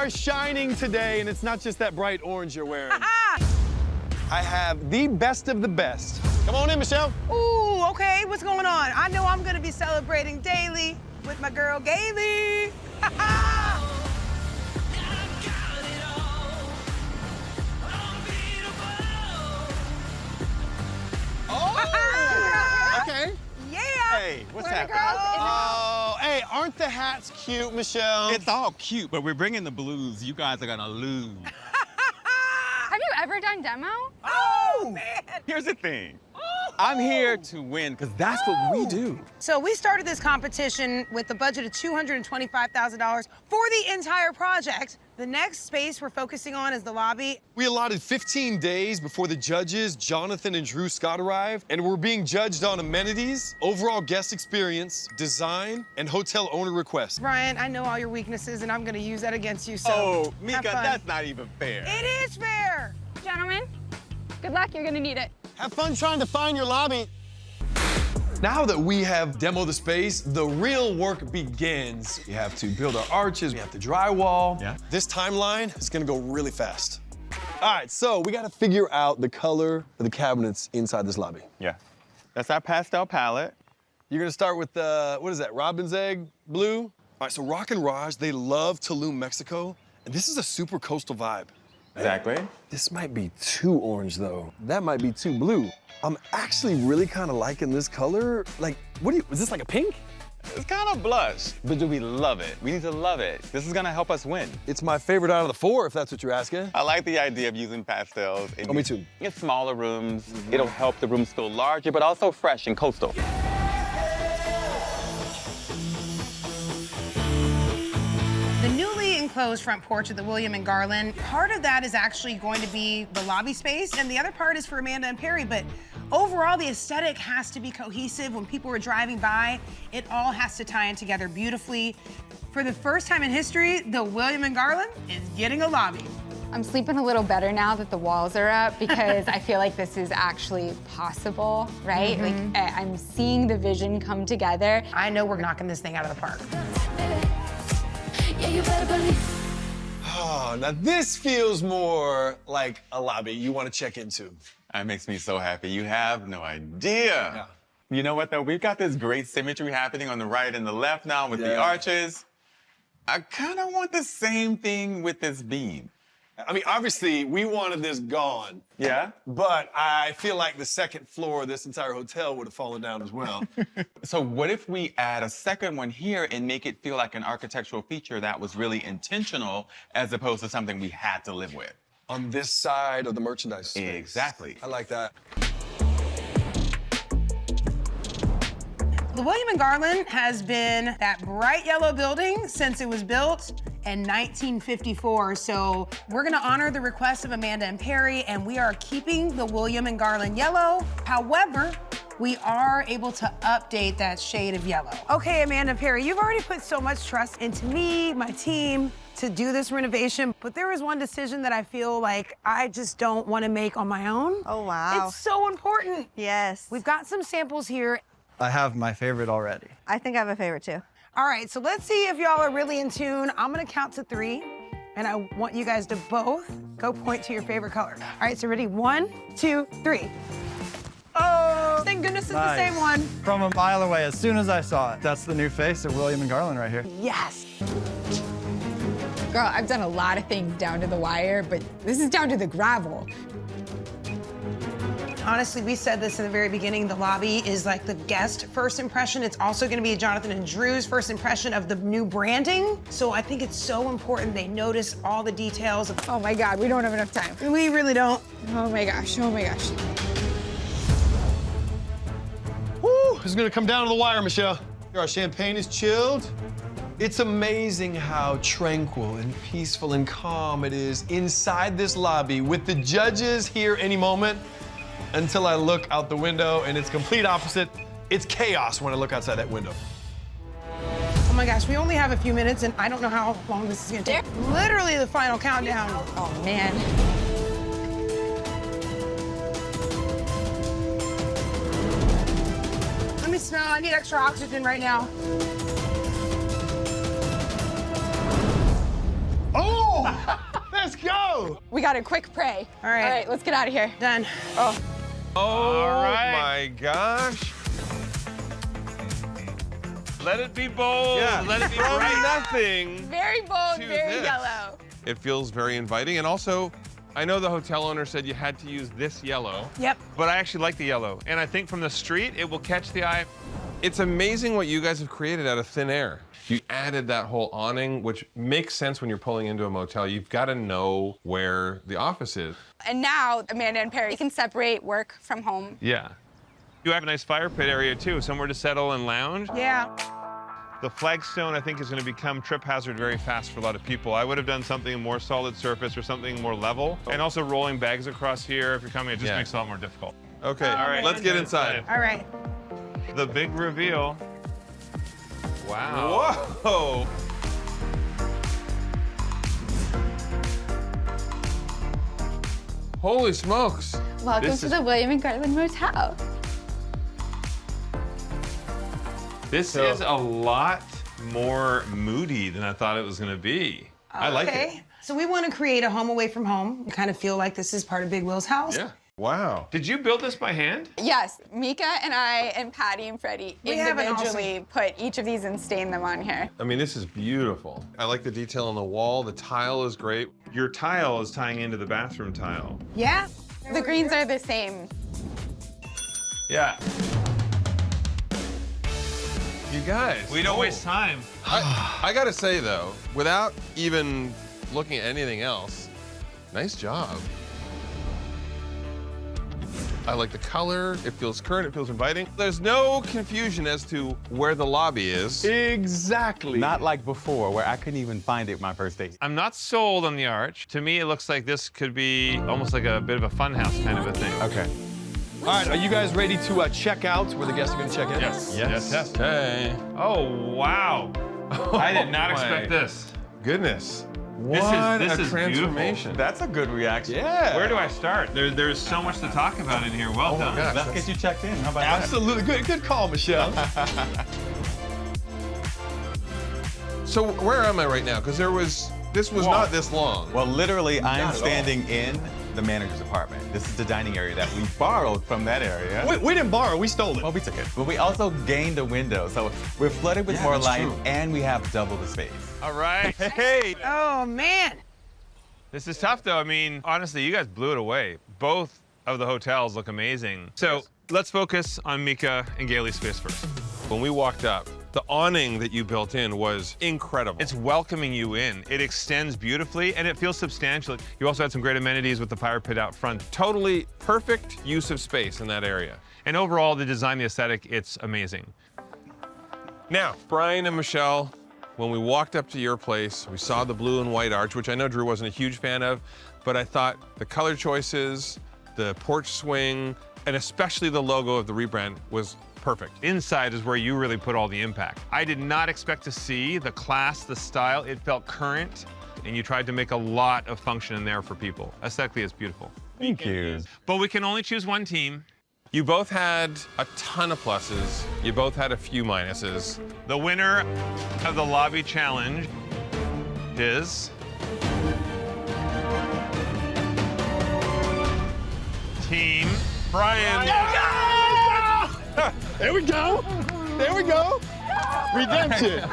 are shining today, and it's not just that bright orange you're wearing. I have the best of the best. Come on in, Michelle. Ooh, okay, what's going on? I know I'm gonna be celebrating daily with my girl, Gailey. Oh, okay. Yeah. Hey, what's happening? Oh, hey, aren't the hats cute, Michelle? It's all cute, but we're bringing the blues. You guys are gonna lose. Have you ever done demo? Oh, man. Here's the thing. I'm here to win, because that's what we do. So we started this competition with a budget of $225,000 for the entire project. The next space we're focusing on is the lobby. We allotted 15 days before the judges, Jonathan and Drew Scott, arrived, and we're being judged on amenities, overall guest experience, design, and hotel owner requests. Ryan, I know all your weaknesses, and I'm gonna use that against you, so Oh, Mika, have fun. that's not even fair. It is fair. Gentlemen, good luck, you're gonna need it. Have fun trying to find your lobby. Now that we have demoed the space, the real work begins. We have to build our arches, we have to drywall. Yeah. This timeline is gonna go really fast. All right, so we gotta figure out the color of the cabinets inside this lobby. Yeah. That's our pastel palette. You're gonna start with, what is that, robin's egg blue? All right, so Rock and Raj, they love Tulum, Mexico, and this is a super coastal vibe. Exactly. This might be too orange, though. That might be too blue. I'm actually really kind of liking this color. Like, is this like a pink? It's kind of blush, but do we love it? We need to love it. This is gonna help us win. It's my favorite out of the four, if that's what you're asking. I like the idea of using pastels. Oh, me too. In smaller rooms. It'll help the rooms feel larger, but also fresh and coastal. The newly enclosed front porch of the William and Garland, part of that is actually going to be the lobby space, and the other part is for Amanda and Perry, but overall, the aesthetic has to be cohesive. When people are driving by, it all has to tie in together beautifully. For the first time in history, the William and Garland is getting a lobby. I'm sleeping a little better now that the walls are up because I feel like this is actually possible, right? Like, I'm seeing the vision come together. I know we're knocking this thing out of the park. Yeah, you better believe. Oh, now this feels more like a lobby you want to check into. That makes me so happy. You have no idea. Yeah. You know what, though? We've got this great symmetry happening on the right and the left now with the arches. I kind of want the same thing with this beam. I mean, obviously, we wanted this gone. Yeah? But I feel like the second floor of this entire hotel would have fallen down as well. So what if we add a second one here and make it feel like an architectural feature that was really intentional as opposed to something we had to live with? On this side of the merchandise space. Exactly. I like that. The William and Garland has been that bright yellow building since it was built in 1954. So we're gonna honor the request of Amanda and Perry, and we are keeping the William and Garland yellow. However, we are able to update that shade of yellow. Okay, Amanda and Perry, you've already put so much trust into me, my team, to do this renovation, but there is one decision that I feel like I just don't want to make on my own. Oh, wow. It's so important. Yes. We've got some samples here. I have my favorite already. I think I have a favorite too. All right, so let's see if y'all are really in tune. I'm gonna count to 3, and I want you guys to both go point to your favorite color. All right, so ready? 1, 2, 3. Oh, thank goodness it's the same one. From a mile away, as soon as I saw it. That's the new face of William and Garland right here. Yes. Girl, I've done a lot of things down to the wire, but this is down to the gravel. Honestly, we said this in the very beginning, the lobby is like the guest first impression. It's also gonna be Jonathan and Drew's first impression of the new branding. So I think it's so important they notice all the details. Oh my God, we don't have enough time. We really don't. Oh my gosh, oh my gosh. Woo, it's gonna come down to the wire, Michelle. Here, our champagne is chilled. It's amazing how tranquil and peaceful and calm it is inside this lobby with the judges here any moment until I look out the window and it's complete opposite. It's chaos when I look outside that window. Oh my gosh, we only have a few minutes and I don't know how long this is gonna take. Literally the final countdown. Oh man. Let me smell, I need extra oxygen right now. Oh! go! We got a quick pray. All right. All right, let's get out of here. Done. Oh, All right. My gosh. Let it be bold. Yeah. Let it be From bright. nothing. very bold, To very this. yellow. It feels very inviting. And also, I know the hotel owner said you had to use this yellow. Yep. But I actually like the yellow. And I think from the street, it will catch the eye. It's amazing what you guys have created out of thin air. You added that whole awning, which makes sense when you're pulling into a motel. You've got to know where the office is. And now, Amanda and Perry can separate work from home. Yeah. You have a nice fire pit area too, somewhere to settle and lounge. Yeah. The flagstone, I think, is going to become trip hazard very fast for a lot of people. I would have done something more solid surface or something more level. And also rolling bags across here, if you're coming, it just Yeah. makes it a lot more difficult. Okay, All right. let's get inside. All right. The big reveal. Wow. Whoa! Holy smokes. Welcome This to is- the William and Garland Motel. This is a lot more moody than I thought it was going to be. I like it. So we want to create a home away from home. Kind of feel like this is part of Big Will's house. Yeah. Wow. Did you build this by hand? Yes, Mika and I and Patty and Freddie We have an individually put each of these and stained them on here. I mean, this is beautiful. I like the detail on the wall. The tile is great. Your tile is tying into the bathroom tile. Yeah. The greens are the same. Yeah. You guys. We don't waste time. I gotta say though, without even looking at anything else, nice job. I like the color. It feels current. It feels inviting. There's no confusion as to where the lobby is. Exactly. Not like before, where I couldn't even find it my first date. I'm not sold on the arch. To me, it looks like this could be almost like a bit of a funhouse kind of a thing. Okay. All right, are you guys ready to check out where the guests are going to check in? Yes. Yes. Yes. Okay. Oh, wow. I did not expect my this. Goodness. This What is a beautiful. transformation. That's a good reaction. Yeah. Where do I start? There's so much to talk about in here. Well done. gosh. Let's get you checked in. How about that? Absolutely. Good call, Michelle. So where am I right now? Because this was not this long. Well, literally, I'm at all. standing in the manager's apartment. This is the dining area that we borrowed from that area. we didn't borrow, we stole it. Well, we took it. But we also gained a window, so we're flooded with Yeah, more that's light, true. and we have double the space. All right. Hey. Oh, man. This is tough, though. I mean, honestly, you guys blew it away. Both of the hotels look amazing. So let's focus on Mika and Gailey's space first. When we walked up, the awning that you built in was incredible. It's welcoming you in. It extends beautifully, and it feels substantial. You also had some great amenities with the fire pit out front. totally perfect use of space in that area. And overall, the design, the aesthetic, it's amazing. Now, Brian and Michelle, when we walked up to your place, we saw the blue and white arch, which I know Drew wasn't a huge fan of, but I thought the color choices, the porch swing, and especially the logo of the rebrand was perfect. Inside is where you really put all the impact. I did not expect to see the class, the style. It felt current, and you tried to make a lot of function in there for people. Aesthetically, it's beautiful. Thank you. But we can only choose one team. You both had a ton of pluses. You both had a few minuses. The winner of the lobby challenge is Team Brian. There we go. There we go. Redemption.